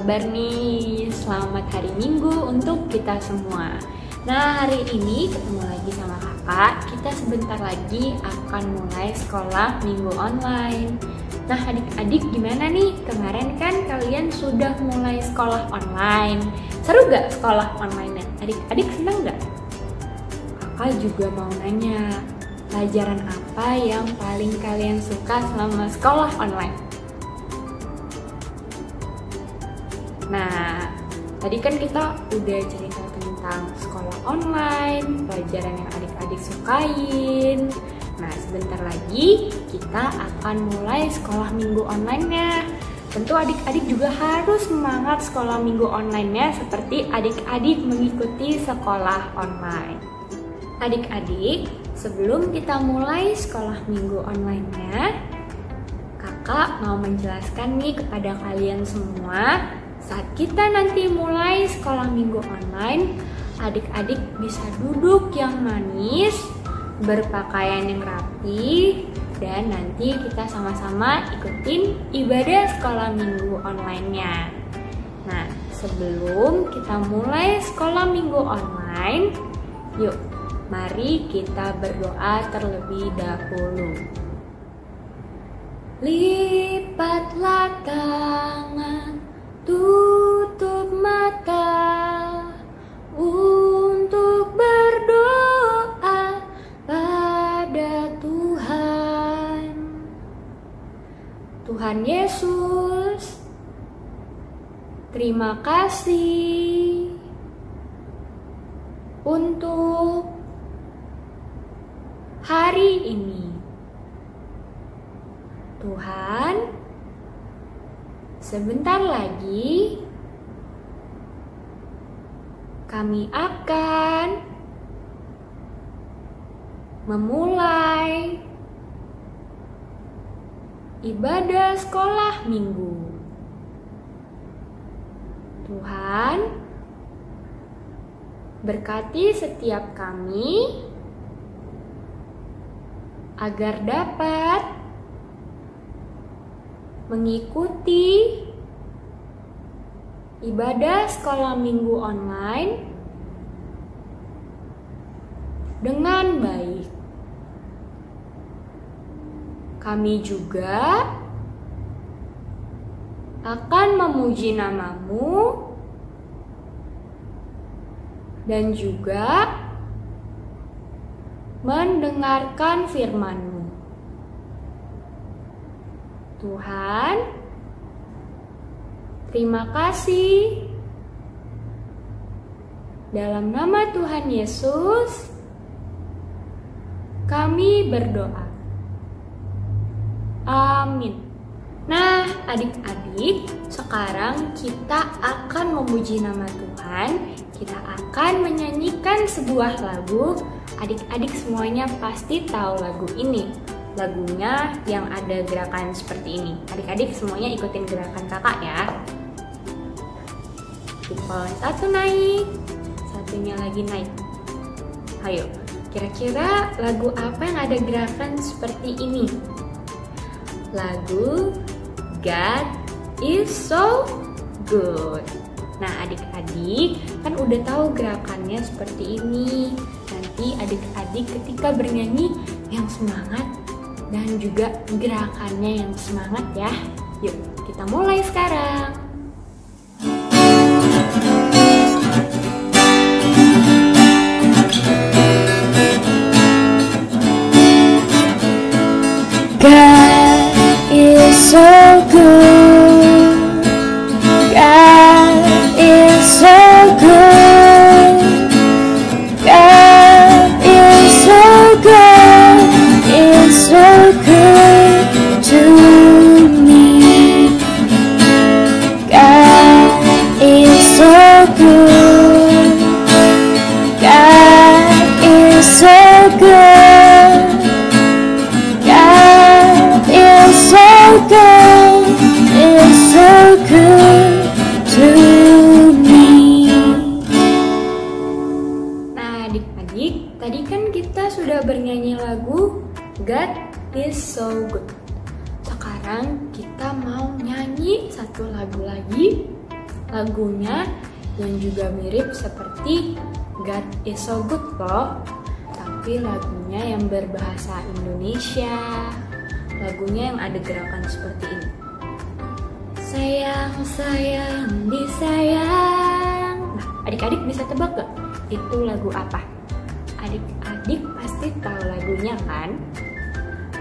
Kabar nih, selamat hari Minggu untuk kita semua. Nah, hari ini ketemu lagi sama kakak. Kita sebentar lagi akan mulai sekolah minggu online. Nah, adik-adik gimana nih? Kemarin kan kalian sudah mulai sekolah online. Seru gak sekolah online-nya? Adik-adik seneng gak? Kakak juga mau nanya, pelajaran apa yang paling kalian suka selama sekolah online? Nah, tadi kan kita udah cerita tentang sekolah online, pelajaran yang adik-adik sukain. Nah, sebentar lagi kita akan mulai sekolah minggu online-nya. Tentu adik-adik juga harus semangat sekolah minggu online-nya seperti adik-adik mengikuti sekolah online. Adik-adik, sebelum kita mulai sekolah minggu online-nya, kakak mau menjelaskan nih kepada kalian semua. Saat kita nanti mulai sekolah minggu online, adik-adik bisa duduk yang manis, berpakaian yang rapi, dan nanti kita sama-sama ikutin ibadah sekolah minggu online-nya. Nah, sebelum kita mulai sekolah minggu online, yuk mari kita berdoa terlebih dahulu. Lipatlah tangan, tutup mata untuk berdoa pada Tuhan. Tuhan Yesus, terima kasih untuk hari ini. Tuhan, sebentar lagi kami akan memulai ibadah sekolah minggu. Tuhan, berkati setiap kami agar dapat mengikuti ibadah sekolah minggu online dengan baik. Kami juga akan memuji nama-Mu dan juga mendengarkan firman-Mu. Tuhan, terima kasih. Dalam nama Tuhan Yesus, kami berdoa. Amin. Nah, adik-adik, sekarang kita akan memuji nama Tuhan. Kita akan menyanyikan sebuah lagu. Adik-adik semuanya pasti tahu lagu ini. Lagunya yang ada gerakan seperti ini. Adik-adik semuanya ikutin gerakan kakak ya. Jempol satu naik, satunya lagi naik. Ayo, kira-kira lagu apa yang ada gerakan seperti ini? Lagu God is so good. Nah, adik-adik kan udah tahu gerakannya seperti ini. Nanti adik-adik ketika bernyanyi yang semangat dan juga gerakannya yang semangat ya. Yuk, kita mulai sekarang. God is so good. God is so good. God is so good. Is so good to me. sudah bernyanyi lagu God is so good. Sekarang kita mau nyanyi satu lagu lagi. Lagunya yang juga mirip seperti God is so good loh, tapi lagunya yang berbahasa Indonesia. Lagunya yang ada gerakan seperti ini. Sayang, sayang, disayang. Nah, adik-adik bisa tebak gak? Itu lagu apa? Adik-adik pasti tahu lagunya kan?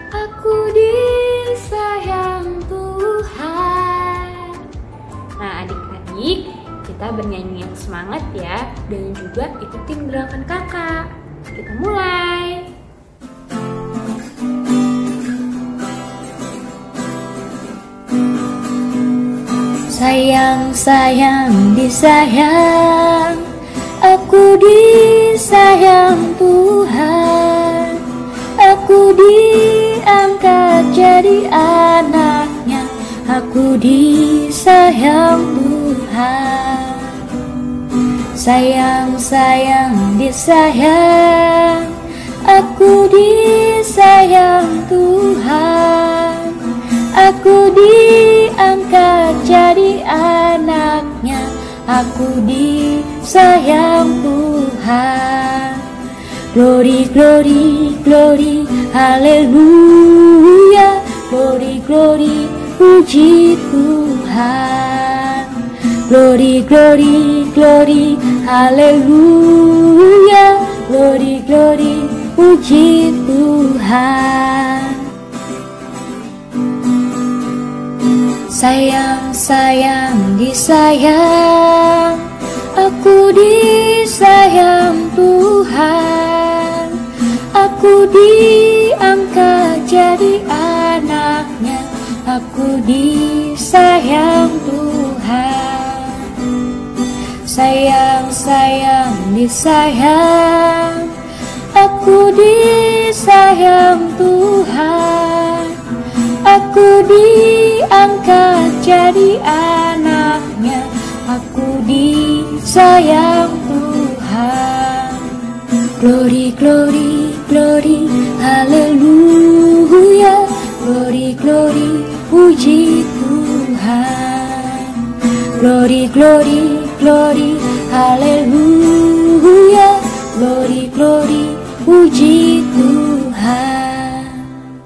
Aku disayang Tuhan. Nah, adik-adik, kita bernyanyi yang semangat ya, dan juga ikutin gerakan kakak. Kita mulai. Sayang, sayang, disayang. Aku disayang Tuhan. Aku diangkat jadi anaknya. Aku disayang Tuhan. Sayang, sayang, disayang. Aku disayang Tuhan. Aku diangkat jadi anaknya. Aku disayang Tuhan. Glory, glory, glory, haleluya. Glory, glory, puji Tuhan. Glory, glory, glory, haleluya. Glory, glory, puji Tuhan. Sayang, sayang, disayang. Aku disayang Tuhan. Aku diangkat jadi anaknya. Aku disayang Tuhan. Sayang, sayang, disayang. Aku disayang Tuhan. Aku diangkat jadi anaknya. Aku disayang Tuhan. Glory, glory, glory, haleluya. Glory, glory, puji Tuhan. Glory, glory, glory, haleluya. Glory, glory, puji Tuhan.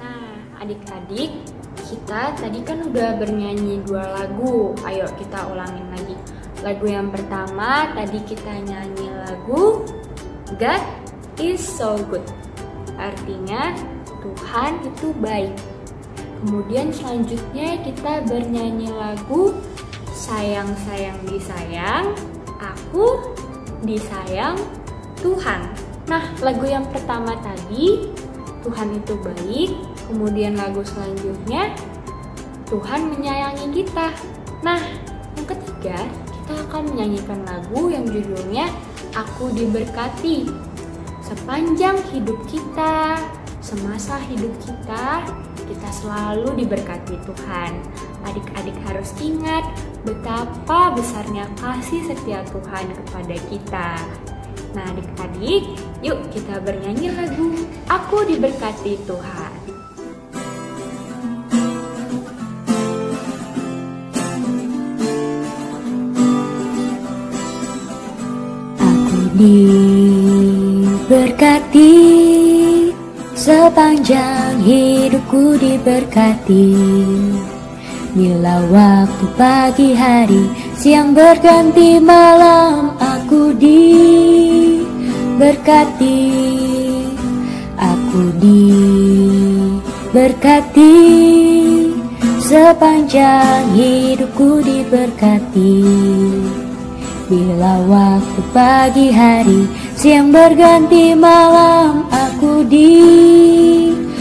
Nah, adik-adik, kita tadi kan udah bernyanyi 2 lagu. Ayo kita ulangin lagi. Lagu yang pertama tadi kita nyanyi lagu God is so good. Artinya Tuhan itu baik. Kemudian selanjutnya kita bernyanyi lagu Sayang, sayang, disayang. Aku disayang Tuhan. Nah, lagu yang pertama tadi Tuhan itu baik. Kemudian lagu selanjutnya Tuhan menyayangi kita. Nah, yang ketiga kita akan menyanyikan lagu yang judulnya Aku Diberkati. Sepanjang hidup kita, semasa hidup kita selalu diberkati Tuhan. Adik-adik harus ingat betapa besarnya kasih setia Tuhan kepada kita. Nah, adik-adik, yuk kita bernyanyi lagu Aku Diberkati Tuhan. Diberkati, sepanjang hidupku diberkati. Bila waktu pagi hari, siang berganti malam, aku diberkati. Aku diberkati, sepanjang hidupku diberkati. Bila waktu pagi hari, siang berganti malam, aku diberkati.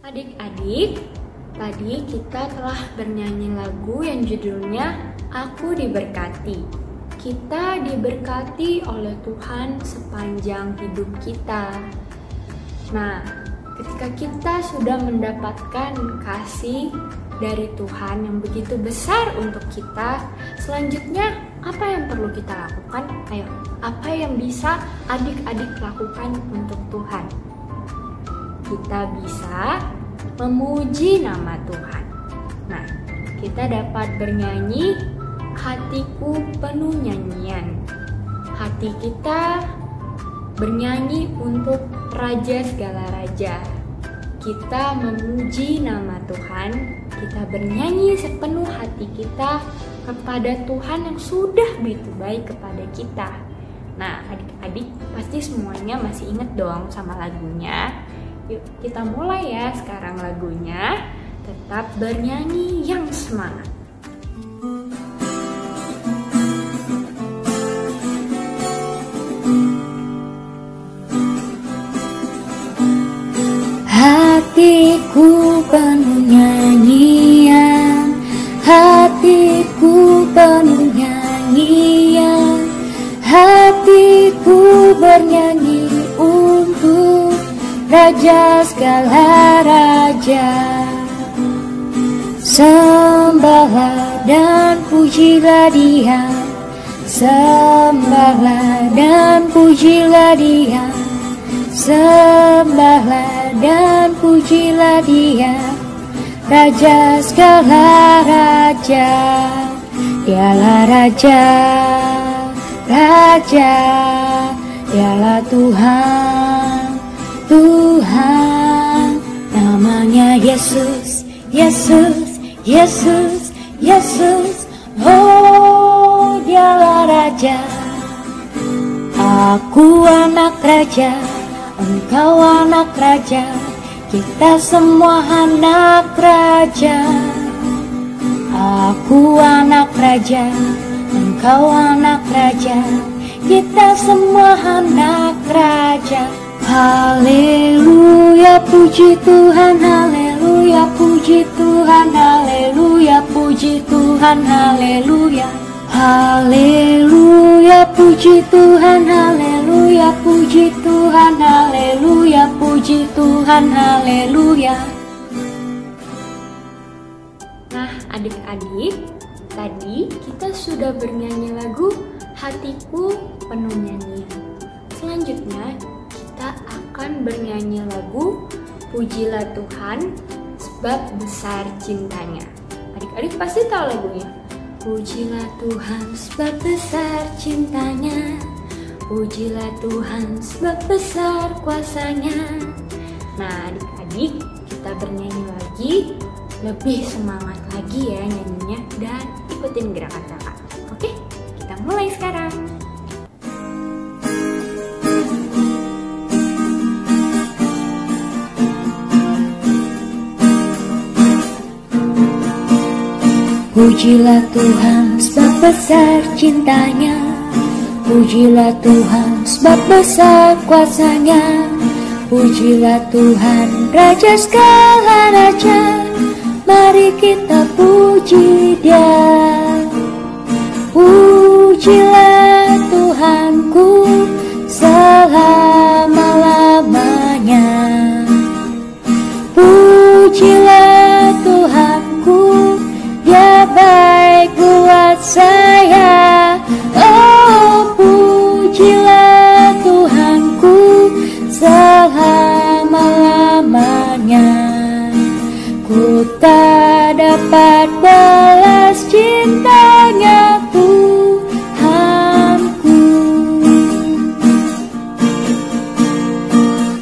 Adik-adik, tadi kita telah bernyanyi lagu yang judulnya Aku Diberkati. Kita diberkati oleh Tuhan sepanjang hidup kita. Nah, ketika kita sudah mendapatkan kasih dari Tuhan yang begitu besar untuk kita. Selanjutnya, apa yang perlu kita lakukan? Ayo, apa yang bisa adik-adik lakukan untuk Tuhan? Kita bisa memuji nama Tuhan. Nah, kita dapat bernyanyi, hatiku penuh nyanyian. Hati kita bernyanyi untuk Raja segala raja. Kita memuji nama Tuhan, kita bernyanyi sepenuh hati kita kepada Tuhan yang sudah begitu baik kepada kita. Nah, adik-adik pasti semuanya masih ingat dong sama lagunya. Yuk kita mulai ya sekarang lagunya. Tetap bernyanyi yang semangat. Hatiku penuh nyanyian, hatiku penuh nyanyian, hatiku bernyanyi untuk Raja segala raja. Sembahlah dan pujilah Dia, sembahlah dan pujilah Dia, sembahlah dan pujilah Dia, Raja segala raja. Dialah Raja, Raja, Dialah Tuhan, Tuhan. Namanya Yesus, Yesus, Yesus, Yesus. Oh, Dialah Raja. Aku anak raja, engkau anak raja, kita semua anak raja. Aku anak raja, engkau anak raja, kita semua anak raja. Haleluya, puji Tuhan, haleluya, puji Tuhan, haleluya, puji Tuhan, haleluya. Haleluya, puji Tuhan, haleluya, puji Tuhan, haleluya, puji Tuhan, haleluya. Nah, adik-adik, tadi kita sudah bernyanyi lagu Hatiku Penuh Nyanyian. Selanjutnya, kita akan bernyanyi lagu Pujilah Tuhan sebab besar cintanya. Adik-adik pasti tahu lagunya. Pujilah Tuhan sebab besar cintanya, pujilah Tuhan sebab besar kuasanya. Nah, adik-adik, kita bernyanyi lagi, lebih semangat lagi ya nyanyinya, dan ikutin gerakan kakak. Oke, kita mulai sekarang. Pujilah Tuhan sebab besar cintanya, pujilah Tuhan sebab besar kuasanya, pujilah Tuhan Raja segala raja. Mari kita puji Dia. Pujilah Tuhanku selama-lamanya, pujilah Tuhanku, Dia baik buat saya. Oh, pujilah Tuhanku selama-lamanya. Ku tak dapat balas cintanya Tuhanku.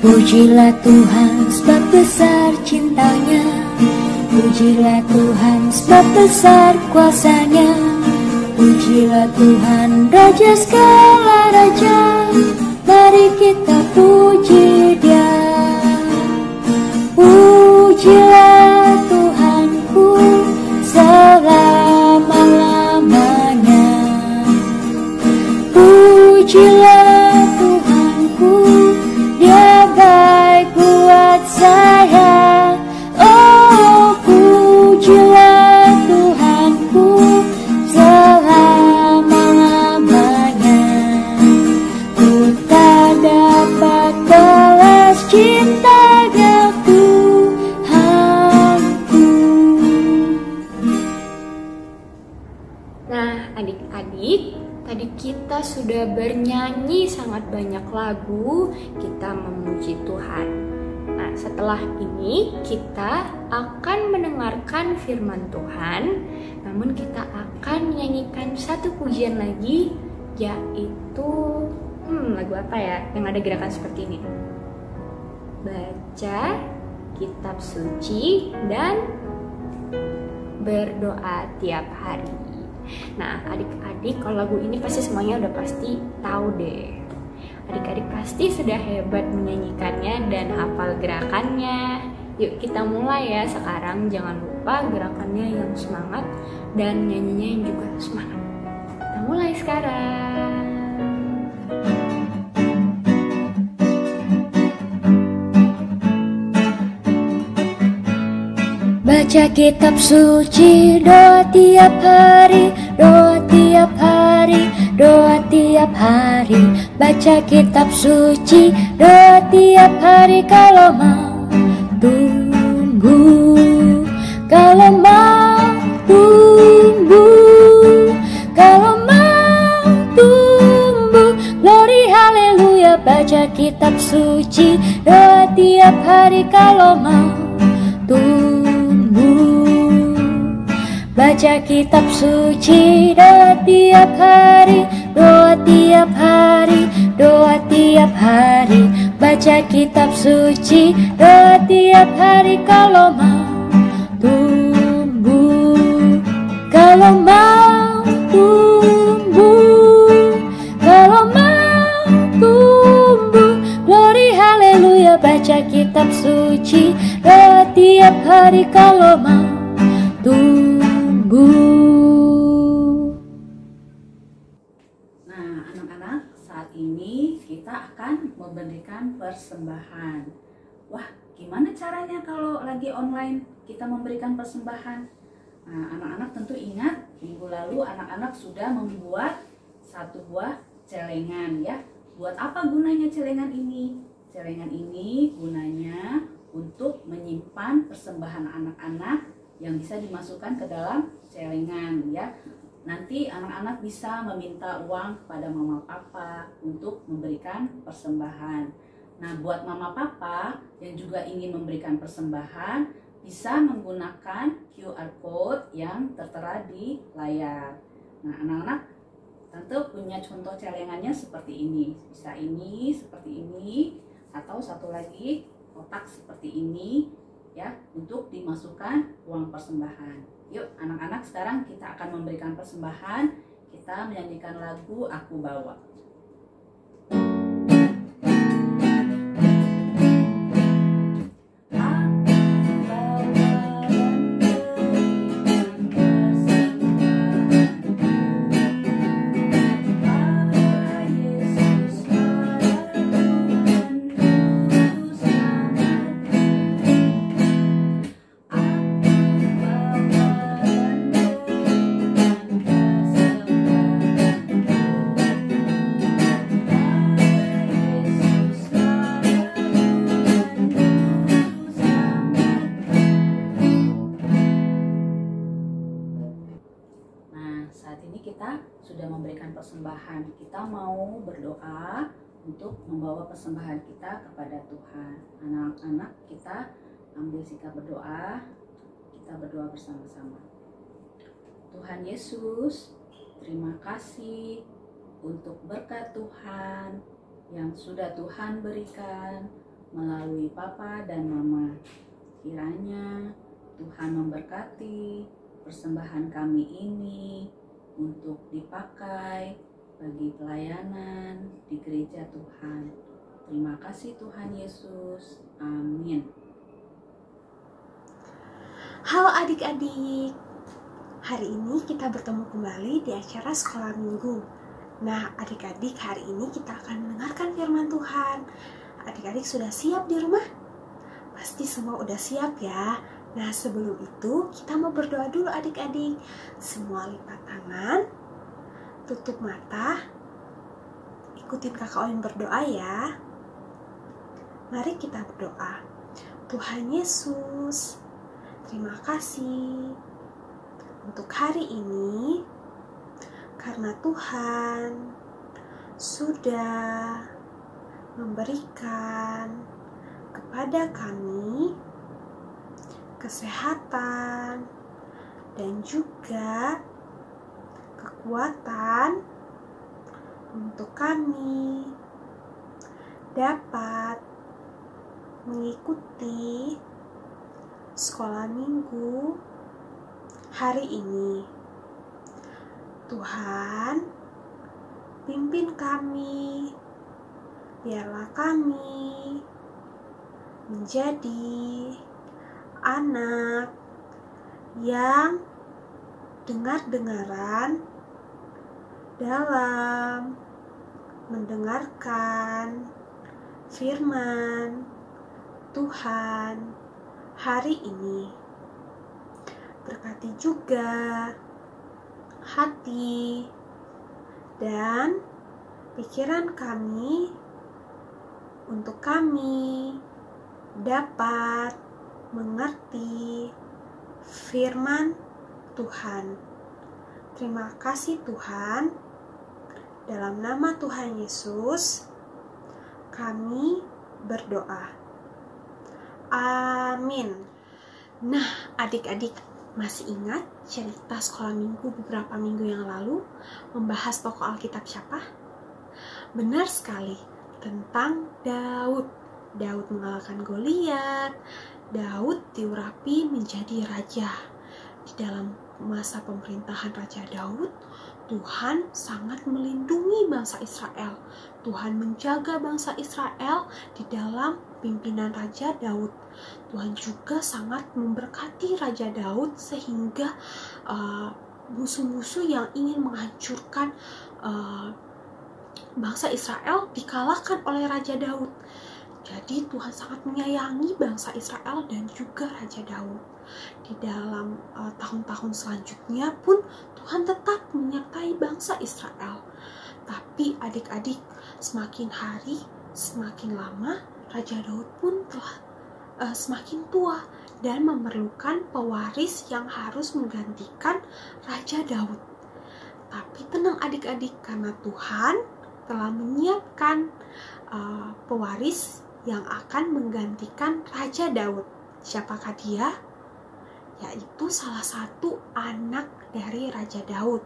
Pujilah Tuhan sebab besar cintanya, pujilah Tuhan sebab besar kuasanya, pujilah Tuhan Raja segala raja. Mari kita puji Dia. Pujilah Tuhanku selama-lamanya, pujilah Tuhanku, Dia baik buat saya. Oh, pujilah Tuhanku selama-lamanya. Ku tak dapat balas cintanya Tuhanku. Nah, adik-adik, tadi kita sudah bernyanyi sangat banyak lagu, kita memuji Tuhan. Nah, setelah ini kita akan mendengarkan firman Tuhan, namun kita akan menyanyikan satu pujian lagi, yaitu lagu apa ya? Yang ada gerakan seperti ini. Baca kitab suci dan berdoa tiap hari. Nah, adik-adik, kalau lagu ini pasti semuanya udah pasti tahu deh. Adik-adik pasti sudah hebat menyanyikannya dan hafal gerakannya. Yuk kita mulai ya sekarang. Jangan lupa gerakannya yang semangat dan nyanyinya yang juga semangat. Kita mulai sekarang. Baca kitab suci, doa tiap hari, doa tiap hari, doa tiap hari. Baca kitab suci, doa tiap hari. Kalau mau tunggu, kalau mau tunggu, kalau mau tumbuh. Glory haleluya. Baca kitab suci, doa tiap hari. Kalau mau tunggu, baca kitab suci, doa tiap hari, doa tiap hari, doa tiap hari. Baca kitab suci, doa tiap hari. Kalau mau tumbuh, kalau mau tumbuh, kalau mau tumbuh. Glory haleluya. Baca kitab suci, doa tiap hari. Kalau mau tumbuh. Nah, anak-anak, saat ini kita akan memberikan persembahan. Wah, gimana caranya kalau lagi online kita memberikan persembahan? Nah, anak-anak tentu ingat minggu lalu anak-anak sudah membuat satu buah celengan ya. Buat apa gunanya celengan ini? Celengan ini gunanya untuk menyimpan persembahan anak-anak yang bisa dimasukkan ke dalam celengan ya. Nanti anak-anak bisa meminta uang kepada mama papa untuk memberikan persembahan. Nah, buat mama papa yang juga ingin memberikan persembahan bisa menggunakan QR code yang tertera di layar. Nah, anak-anak tentu punya contoh celengannya seperti ini. Bisa ini, seperti ini, atau satu lagi kotak seperti ini ya, untuk dimasukkan uang persembahan. Yuk anak-anak, sekarang kita akan memberikan persembahan. Kita menyanyikan lagu Aku Bawa. Kita sudah memberikan persembahan. Kita mau berdoa untuk membawa persembahan kita kepada Tuhan. Anak-anak, kita ambil sikap berdoa. Kita berdoa bersama-sama. Tuhan Yesus, terima kasih untuk berkat Tuhan yang sudah Tuhan berikan melalui Papa dan Mama. Kiranya Tuhan memberkati persembahan kami ini untuk dipakai bagi pelayanan di gereja Tuhan. Terima kasih Tuhan Yesus. Amin. Halo adik-adik. Hari ini kita bertemu kembali di acara Sekolah Minggu. Nah, adik-adik, hari ini kita akan mendengarkan firman Tuhan. Adik-adik sudah siap di rumah? Pasti semua udah siap ya. Nah, sebelum itu kita mau berdoa dulu adik-adik. Semua lipat tangan, tutup mata, ikutin kakak Oin berdoa ya. Mari kita berdoa. Tuhan Yesus, terima kasih untuk hari ini. karena Tuhan sudah memberikan kepada kami kesehatan dan juga kekuatan untuk kami dapat mengikuti sekolah minggu hari ini. Tuhan, pimpin kami, biarlah kami menjadi anak yang dengar-dengaran dalam mendengarkan firman Tuhan hari ini. Berkati juga hati dan pikiran kami untuk kami dapat mengerti firman Tuhan. Terima kasih Tuhan. Dalam nama Tuhan Yesus kami berdoa. Amin. Nah, adik-adik masih ingat cerita sekolah minggu beberapa minggu yang lalu membahas tokoh Alkitab siapa? Benar sekali, tentang Daud. Daud mengalahkan Goliat. Daud diurapi menjadi raja. Di dalam masa pemerintahan Raja Daud, Tuhan sangat melindungi bangsa Israel. Tuhan menjaga bangsa Israel di dalam pimpinan Raja Daud. Tuhan juga sangat memberkati Raja Daud sehingga musuh-musuh yang ingin menghancurkan bangsa Israel dikalahkan oleh Raja Daud. Jadi Tuhan sangat menyayangi bangsa Israel dan juga Raja Daud. Di dalam tahun-tahun selanjutnya pun Tuhan tetap menyertai bangsa Israel. Tapi adik-adik, semakin hari, semakin lama, Raja Daud pun telah semakin tua dan memerlukan pewaris yang harus menggantikan Raja Daud. Tapi tenang adik-adik, karena Tuhan telah menyiapkan pewaris yang akan menggantikan Raja Daud. Siapakah dia? Yaitu salah satu anak dari Raja Daud.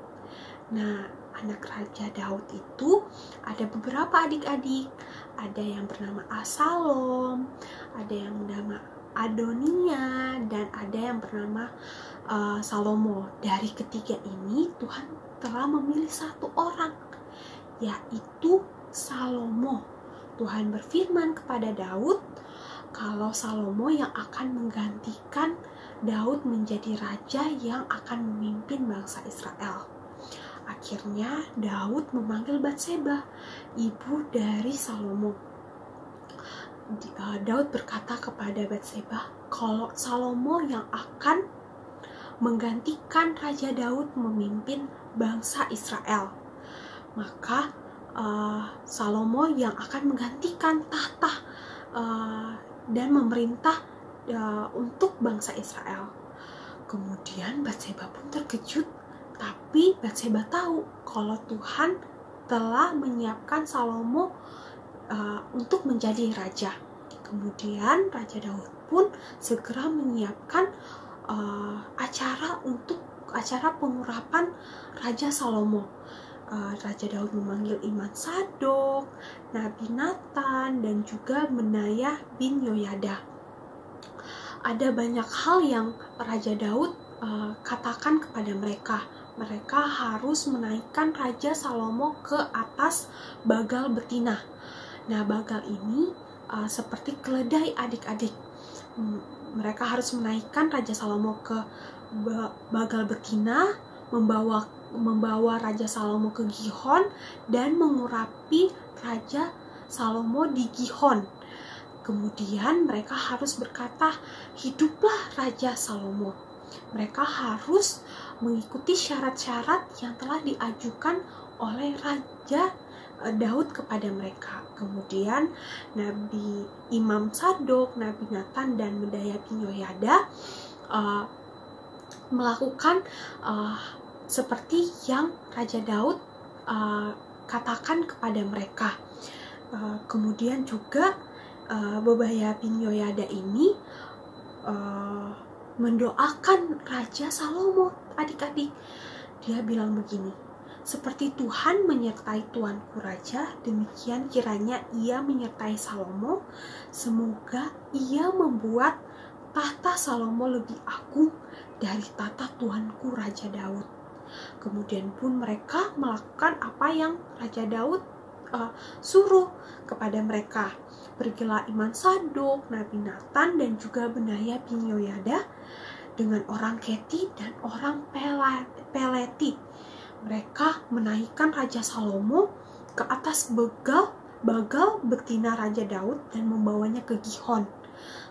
Nah, anak Raja Daud itu ada beberapa adik-adik. Ada yang bernama Absalom, ada yang bernama Adonia, dan ada yang bernama Salomo. Dari ketiga ini Tuhan telah memilih satu orang, yaitu Salomo. Tuhan berfirman kepada Daud kalau Salomo yang akan menggantikan Daud menjadi raja yang akan memimpin bangsa Israel. Akhirnya Daud memanggil Batseba, ibu dari Salomo. Daud berkata kepada Batseba kalau Salomo yang akan menggantikan Raja Daud memimpin bangsa Israel. Maka Salomo yang akan menggantikan tahta dan memerintah untuk bangsa Israel. Kemudian Batseba pun terkejut, tapi Batseba tahu kalau Tuhan telah menyiapkan Salomo untuk menjadi raja. Kemudian Raja Daud pun segera menyiapkan acara pengurapan Raja Salomo. Raja Daud memanggil Imam Sadok, Nabi Nathan, dan juga Benaya bin Yoyada. Ada banyak hal yang Raja Daud katakan kepada mereka. Mereka harus menaikkan Raja Salomo ke atas bagal betina. Nah, bagal ini seperti keledai adik-adik. Mereka harus menaikkan Raja Salomo ke bagal betina, membawa Raja Salomo ke Gihon, dan mengurapi Raja Salomo di Gihon. Kemudian mereka harus berkata, hiduplah Raja Salomo. Mereka harus mengikuti syarat-syarat yang telah diajukan oleh Raja Daud kepada mereka. Kemudian Nabi Imam Sadok, Nabi Nathan, dan Benaya bin Yoyada melakukan seperti yang Raja Daud katakan kepada mereka. Kemudian juga Bebaya bin Yoyada ini mendoakan Raja Salomo, adik-adik. Dia bilang begini, seperti Tuhan menyertai tuanku Raja, demikian kiranya ia menyertai Salomo. Semoga ia membuat tahta Salomo lebih agung dari tahta tuanku Raja Daud. Kemudian pun mereka melakukan apa yang Raja Daud suruh kepada mereka. Pergilah Iman Sadok, Nabi Nathan, dan juga Benaya bin Yoyada dengan orang Keti dan orang Peleti. Mereka menaikkan Raja Salomo ke atas bagal betina Raja Daud dan membawanya ke Gihon.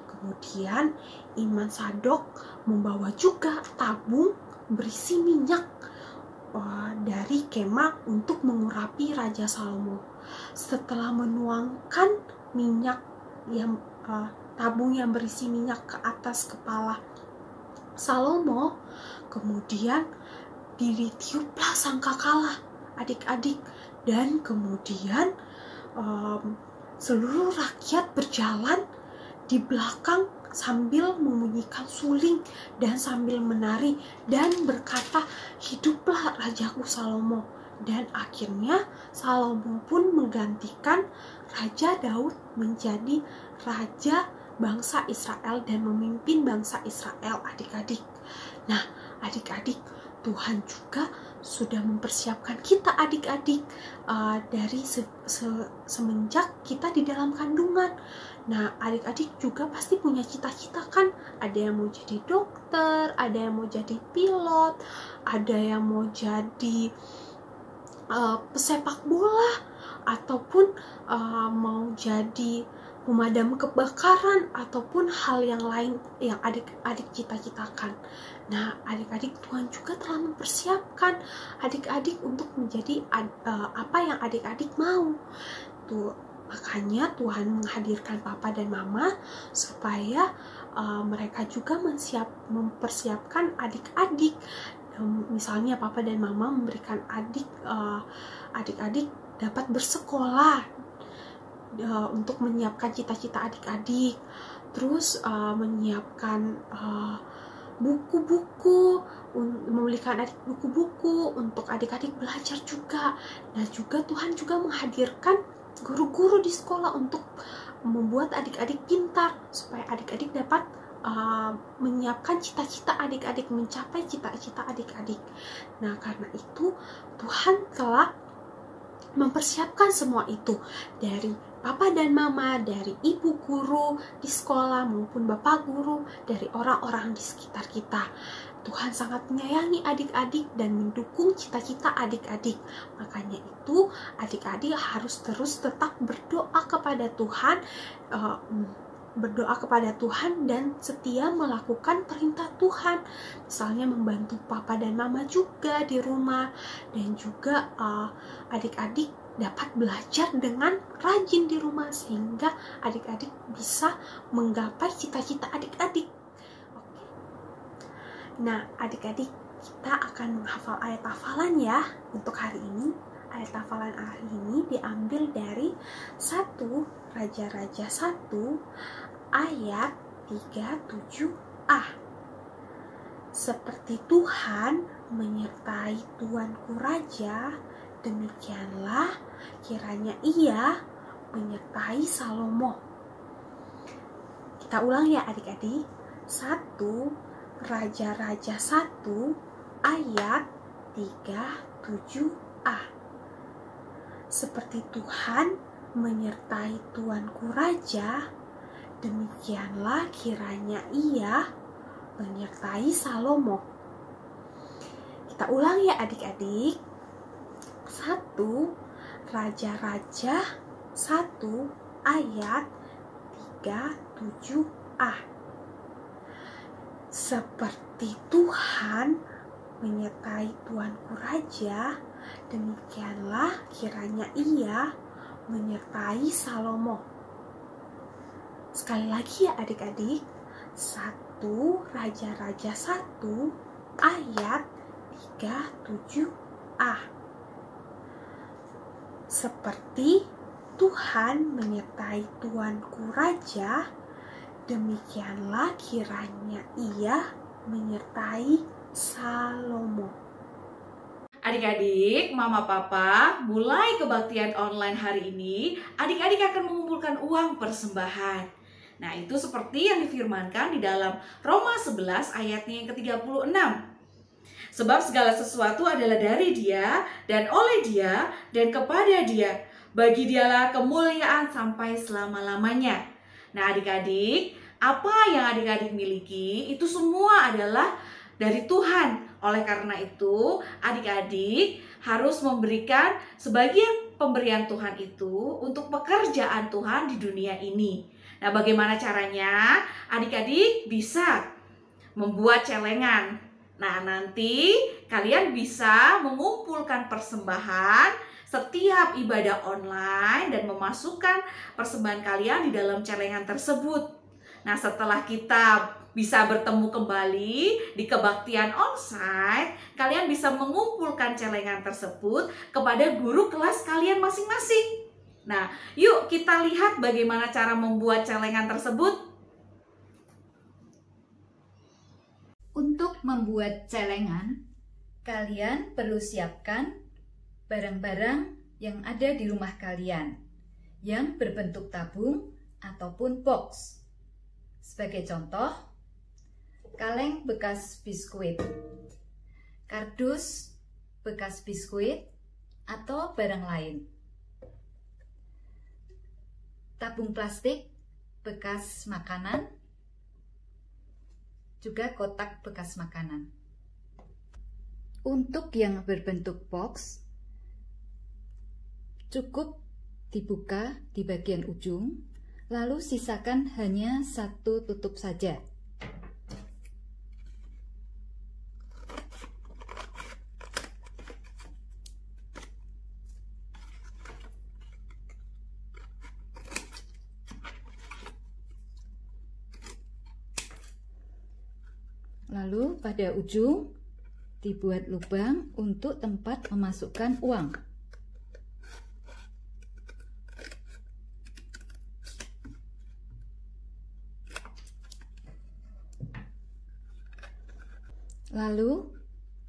Kemudian Iman Sadok membawa juga tabung berisi minyak dari kemah untuk mengurapi Raja Salomo. Setelah menuangkan minyak tabung yang berisi minyak ke atas kepala Salomo, kemudian ditiuplah sangkakala, adik-adik, dan kemudian seluruh rakyat berjalan di belakang sambil memunyikan suling dan sambil menari dan berkata, hiduplah Rajaku Salomo. Dan akhirnya Salomo pun menggantikan Raja Daud menjadi raja bangsa Israel dan memimpin bangsa Israel, adik-adik. Nah, adik-adik, Tuhan juga sudah mempersiapkan kita, adik-adik, dari semenjak kita di dalam kandungan. Nah, adik-adik juga pasti punya cita-cita kan? Ada yang mau jadi dokter, ada yang mau jadi pilot, ada yang mau jadi pesepak bola, ataupun mau jadi pemadam kebakaran, ataupun hal yang lain yang adik-adik cita-citakan. Nah, adik-adik, Tuhan juga telah mempersiapkan adik-adik untuk menjadi apa yang adik-adik mau. Tuh, makanya Tuhan menghadirkan papa dan mama supaya mereka juga mempersiapkan adik-adik. Misalnya papa dan mama memberikan adik-adik dapat bersekolah untuk menyiapkan cita-cita adik-adik, terus menyiapkan buku-buku, membelikan adik buku-buku untuk adik-adik belajar juga. Nah, juga Tuhan juga menghadirkan guru-guru di sekolah untuk membuat adik-adik pintar supaya adik-adik dapat menyiapkan cita-cita adik-adik, mencapai cita-cita adik-adik. Nah, karena itu Tuhan telah mempersiapkan semua itu dari papa dan mama, dari ibu guru di sekolah maupun bapak guru, dari orang-orang di sekitar kita. Tuhan sangat menyayangi adik-adik dan mendukung cita-cita adik-adik. Makanya itu adik-adik harus terus tetap berdoa kepada Tuhan, dan setia melakukan perintah Tuhan. Misalnya membantu papa dan mama juga di rumah, dan juga adik-adik dapat belajar dengan rajin di rumah sehingga adik-adik bisa menggapai cita-cita adik-adik. Oke. Nah, adik-adik, kita akan menghafal ayat hafalan ya untuk hari ini. Ayat hafalan hari ini diambil dari 1 Raja-Raja 1 ayat 37a. Seperti Tuhan menyertai tuanku Raja, demikianlah kiranya ia menyertai Salomo. Kita ulang ya adik-adik. 1 Raja-Raja 1 ayat 37a. Seperti Tuhan menyertai tuanku Raja, demikianlah kiranya ia menyertai Salomo. Kita ulang ya adik-adik. 1 Raja-Raja 1 ayat 37a. Seperti Tuhan menyertai tuanku Raja, demikianlah kiranya ia menyertai Salomo. Sekali lagi ya adik-adik. 1 Raja-Raja 1 ayat 37a. Seperti Tuhan menyertai tuanku raja, demikianlah kiranya ia menyertai Salomo. Adik-adik, mama papa, mulai kebaktian online hari ini, adik-adik akan mengumpulkan uang persembahan. Nah, itu seperti yang difirmankan di dalam Roma 11 ayatnya yang ke-36. Sebab segala sesuatu adalah dari Dia, dan oleh Dia, dan kepada Dia. Bagi Dialah kemuliaan sampai selama-lamanya. Nah, adik-adik, apa yang adik-adik miliki, itu semua adalah dari Tuhan. Oleh karena itu, adik-adik harus memberikan sebagian pemberian Tuhan itu untuk pekerjaan Tuhan di dunia ini. Nah, bagaimana caranya? Adik-adik bisa membuat celengan. Nah, nanti kalian bisa mengumpulkan persembahan setiap ibadah online dan memasukkan persembahan kalian di dalam celengan tersebut. Nah, setelah kita bisa bertemu kembali di kebaktian onsite, kalian bisa mengumpulkan celengan tersebut kepada guru kelas kalian masing-masing. Nah, yuk kita lihat bagaimana cara membuat celengan tersebut. Untuk membuat celengan, kalian perlu siapkan barang-barang yang ada di rumah kalian yang berbentuk tabung ataupun box. Sebagai contoh, kaleng bekas biskuit, kardus bekas biskuit, atau barang lain. Tabung plastik bekas makanan, juga kotak bekas makanan. Untuk yang berbentuk box, cukup dibuka di bagian ujung, lalu sisakan hanya satu tutup saja. Lalu pada ujung dibuat lubang untuk tempat memasukkan uang. Lalu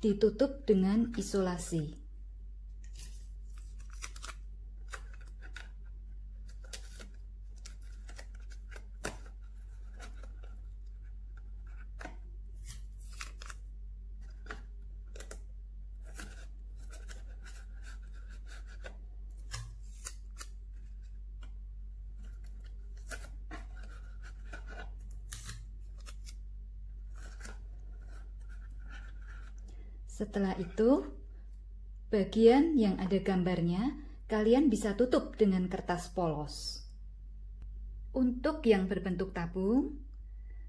ditutup dengan isolasi. Setelah itu, bagian yang ada gambarnya kalian bisa tutup dengan kertas polos. Untuk yang berbentuk tabung,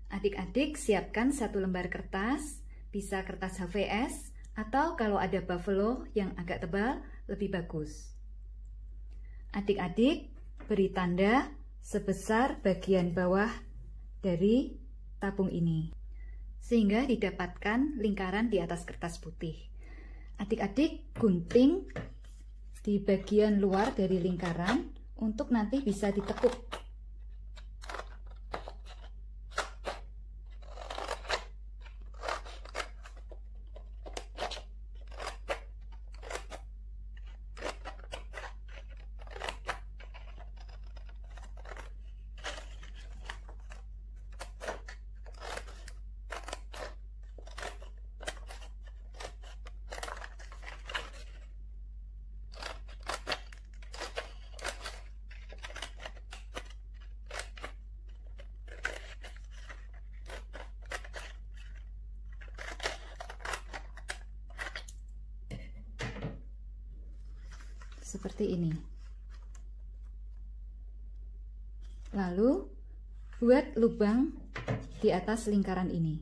adik-adik siapkan satu lembar kertas, bisa kertas HVS atau kalau ada buffalo yang agak tebal lebih bagus. Adik-adik beri tanda sebesar bagian bawah dari tabung ini, sehingga didapatkan lingkaran di atas kertas putih. Adik-adik gunting di bagian luar dari lingkaran untuk nanti bisa ditekuk. Seperti ini. Lalu buat lubang di atas lingkaran ini.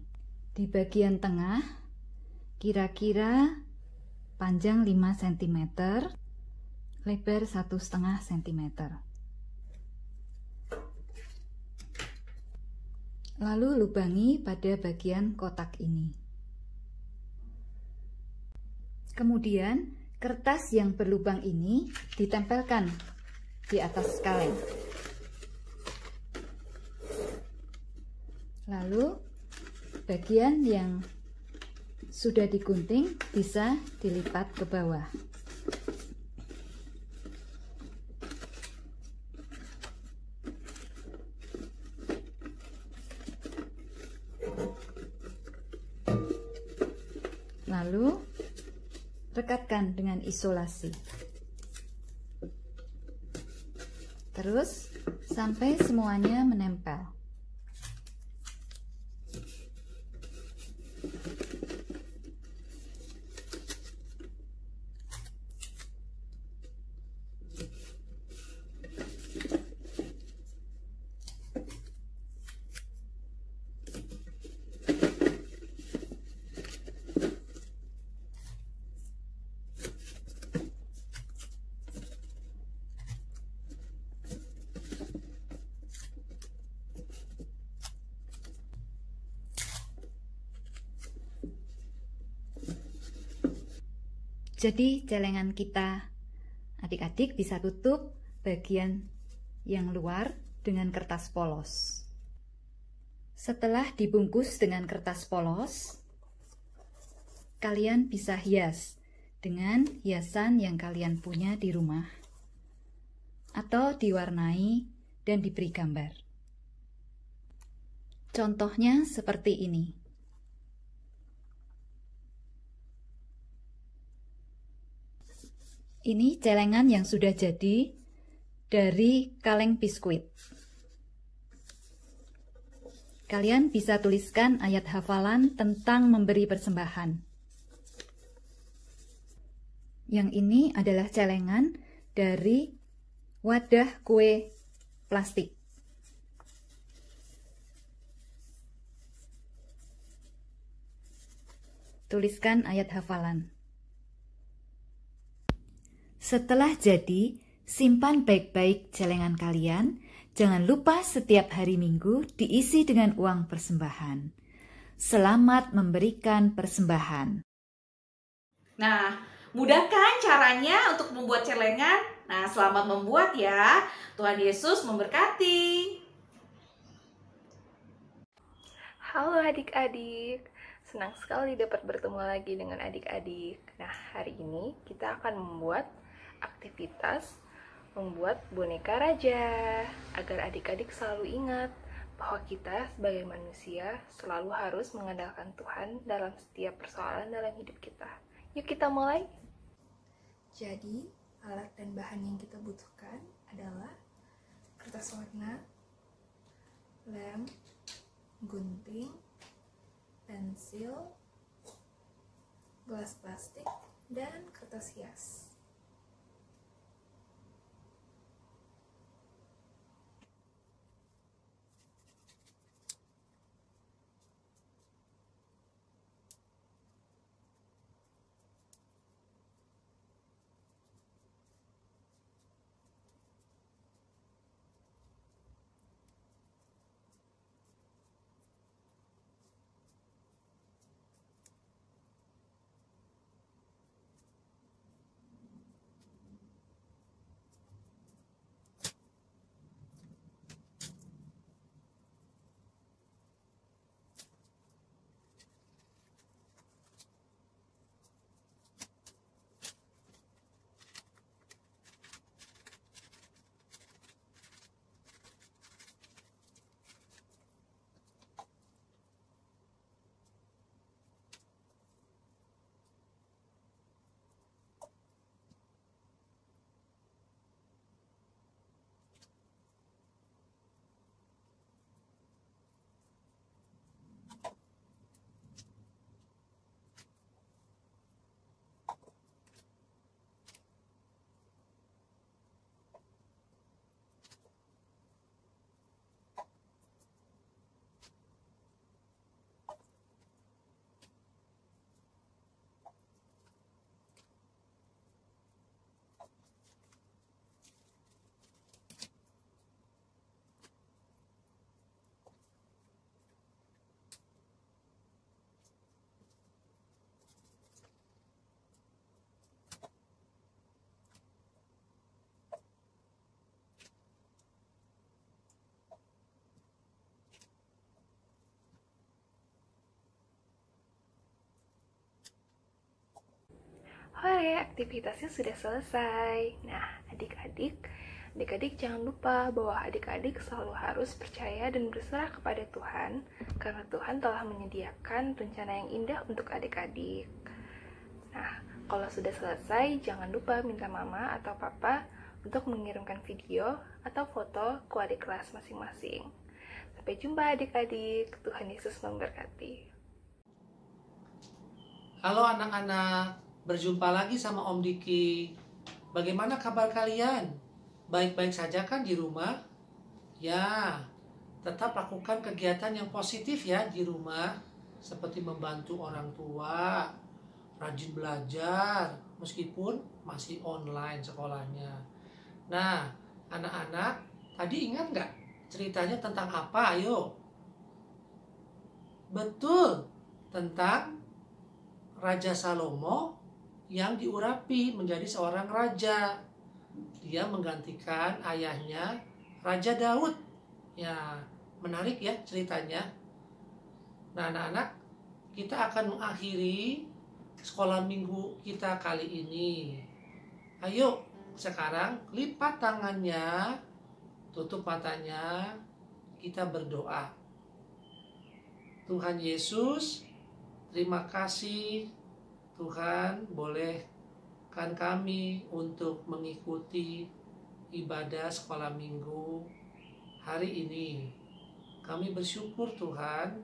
Di bagian tengah kira-kira panjang 5 cm, lebar 1,5 cm. Lalu lubangi pada bagian kotak ini. Kemudian, kertas yang berlubang ini ditempelkan di atas kaleng. Lalu, bagian yang sudah digunting bisa dilipat ke bawah. Lalu, rekatkan dengan isolasi. Terus, sampai semuanya menempel. Jadi celengan kita, adik-adik bisa tutup bagian yang luar dengan kertas polos. Setelah dibungkus dengan kertas polos, kalian bisa hias dengan hiasan yang kalian punya di rumah, atau diwarnai dan diberi gambar. Contohnya seperti ini. Ini celengan yang sudah jadi dari kaleng biskuit. Kalian bisa tuliskan ayat hafalan tentang memberi persembahan. Yang ini adalah celengan dari wadah kue plastik. Tuliskan ayat hafalan. Setelah jadi, simpan baik-baik celengan kalian. Jangan lupa setiap hari Minggu diisi dengan uang persembahan. Selamat memberikan persembahan. Nah, mudah kan caranya untuk membuat celengan? Nah, selamat membuat ya. Tuhan Yesus memberkati. Halo adik-adik, senang sekali dapat bertemu lagi dengan adik-adik. Nah, hari ini kita akan membuat aktivitas membuat boneka raja, agar adik-adik selalu ingat bahwa kita sebagai manusia selalu harus mengandalkan Tuhan dalam setiap persoalan dalam hidup kita. Yuk kita mulai. Jadi, alat dan bahan yang kita butuhkan adalah kertas warna, lem, gunting, pensil, gelas plastik, dan kertas hias. Hore, aktivitasnya sudah selesai. Nah, adik-adik jangan lupa bahwa adik-adik selalu harus percaya dan berserah kepada Tuhan, karena Tuhan telah menyediakan rencana yang indah untuk adik-adik. Nah, kalau sudah selesai, jangan lupa minta mama atau papa untuk mengirimkan video atau foto ke adik kelas masing-masing. Sampai jumpa adik-adik, Tuhan Yesus memberkati. Halo anak-anak, berjumpa lagi sama Om Diki. Bagaimana kabar kalian? Baik-baik saja kan di rumah? Ya, tetap lakukan kegiatan yang positif ya di rumah, seperti membantu orang tua, rajin belajar, meskipun masih online sekolahnya. Nah, anak-anak, tadi ingat nggak ceritanya tentang apa? Ayo. Betul, tentang Raja Salomo yang diurapi menjadi seorang raja. Dia menggantikan ayahnya, Raja Daud. Ya, menarik ya ceritanya. Nah, anak-anak, kita akan mengakhiri sekolah minggu kita kali ini. Ayo, sekarang lipat tangannya, tutup matanya, kita berdoa. Tuhan Yesus, terima kasih Tuhan bolehkan kami untuk mengikuti ibadah sekolah minggu hari ini. Kami bersyukur Tuhan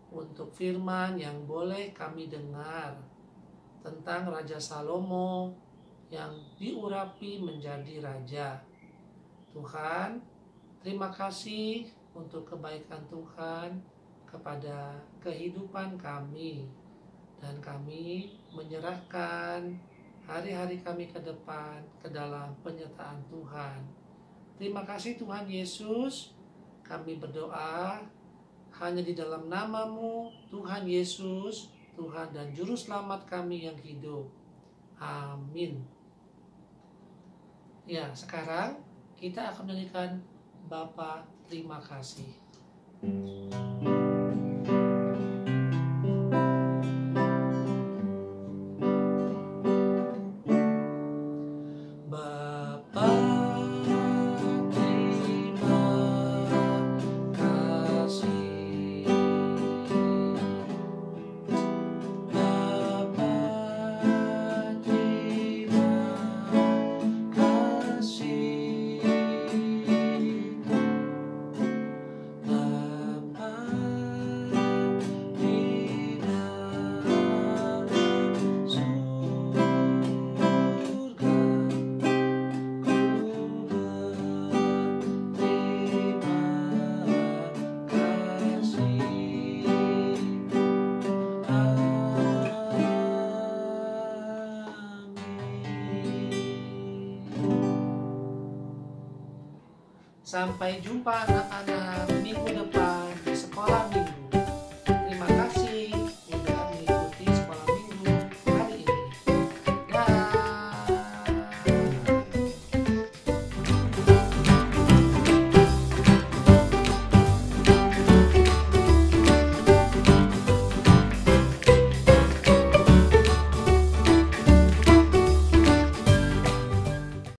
untuk firman yang boleh kami dengar tentang Raja Salomo yang diurapi menjadi raja. Tuhan, terima kasih untuk kebaikan Tuhan kepada kehidupan kami, dan kami menyerahkan hari-hari kami ke depan ke dalam penyertaan Tuhan. Terima kasih Tuhan Yesus, kami berdoa hanya di dalam nama-Mu, Tuhan Yesus, Tuhan dan Juru Selamat kami yang hidup. Amin. Ya, sekarang kita akan menyanyikan Bapa terima kasih. Sampai jumpa anak-anak minggu depan.